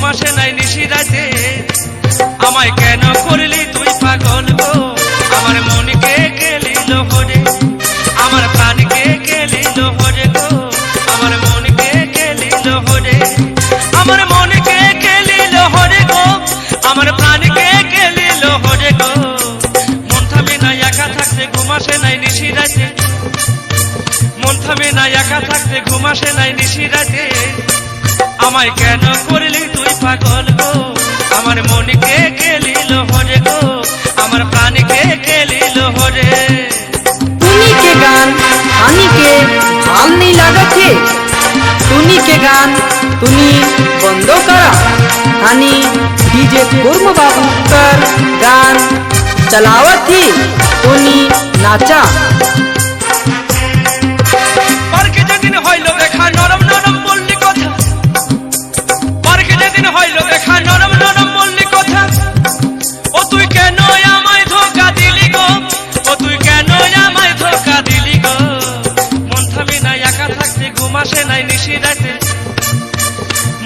ঘুম আসে নাই নিশি রাতে আমায় কেন করলি তুই পাগল গো আমার মনকে কেলিল হরে আমার প্রাণকে কেলিল হরে গো আমার মনকে কেলিল হরে আমার মনকে কেলিল হরে গো আমার প্রাণকে কেলিল হরে গো মন থামে না একা থাকতে ঘুম আসে নাই নিশি রাতে মন থামে না একা থাকতে ঘুম আসে নাই নিশি রাতে আমায় কেন করলি তুই পাগল গো আমার মনকে কেলিল হরে গো আমার প্রাণকে কেলিল হরে टूनी के गान हानि के हाल नहीं लगा थे टूनी के गान टूनी बंदो करा हानि डीजे कुर्म बाबू कर गान चलावत थी टूनी नाचा পার্কে যেদিন হইল দেখা নরম নরম বললি কথা পার্কে যেদিন হইল দেখা নরম নরম বললি কথা ও তুই কেন আমায় ধোকা দিলি গো ও তুই কেন আমায় ধোকা দিলি গো মন থামে না একা থাকতে ঘুম আসে নাই নিশি রাতে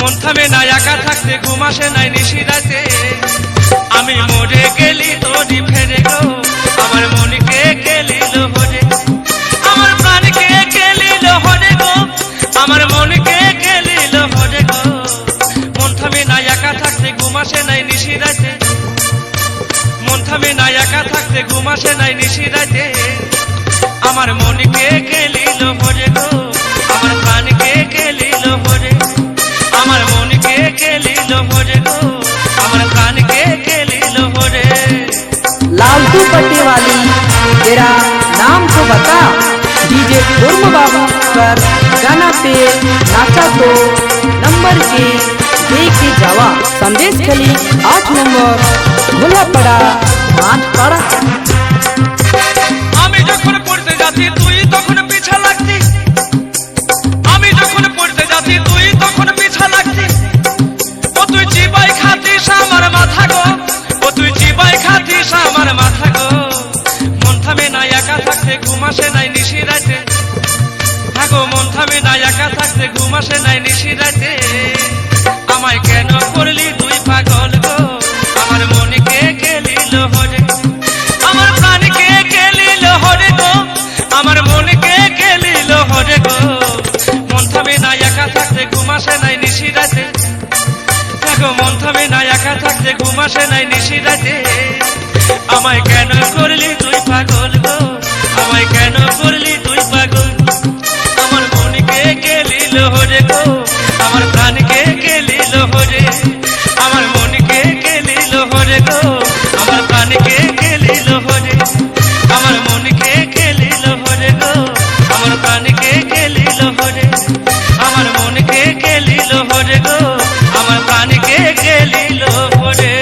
মন থামে না একা থাকতে ঘুম আসে নাই নিশি রাতে আমি মরে গেলি তোরি ফেরে গো আমার মনকে কেলিল হরে আমার প্রাণকে কেলিল হরে গো আমার মনকে কেলিল হরে গো মন থামে না একা থাকতে ঘুম আসে নাই নিশি রাতে মন থামে না একা থাকতে ঘুম আসে নাই নিশি রাতে আমার মনকে কেলিল হরে গো আমার প্রাণকে কেলিল হরে আমার মনকে কেলিল হরে গো আমার প্রাণকে কেলিল হরে लालटू पट्टी वाली तेरा नाम तो बता डीजे कुर्म बाबू कर गाना पे नाचा तो नंबर के दे के जावा संदेश खली 8 नंबर भोला पड़ा माठ पड़ा আমি যখন পড়তে যাচ্ছি তুই তখন পিছা লাগতি আমি যখন পড়তে যাচ্ছি তুই তখন পিছা লাগতি ও তুই চিবাই খাতিস আমার মাথা গো ও তুই চিবাই খাতিস আমার মাথা গো মন থামে না একা থাকতে ঘুম আসে নাই নিশি রাতে গো মন থামে না একা থাকতে ঘুম আসে নাই নিশি রাতে আমায় কেন করলি তুই পাগল গো আমার মনকে কেলিল হরে আমার প্রাণকে কেলিল হরে গো আমার মনকে কেলিল হরে গো মন থামে না একা থাকতে ঘুম আসে নাই নিশি রাতে গো মন থামে না একা থাকতে ঘুম আসে নাই নিশি রাতে আমায় কেন করলি তুই পাগল গো আমায় কেন করলি তুই পাগল আমার মনকে কেলিল হরে গো আমার প্রাণকে কেলিল হরে আমার মনকে কেলিল হরে গো আমার প্রাণকে কেলিল হরে আমার মনকে কেলিল হরে গো আমার প্রাণকে কেলিল হরে আমার মনকে কেলিল হরে গো আমার প্রাণকে কেলিল হরে।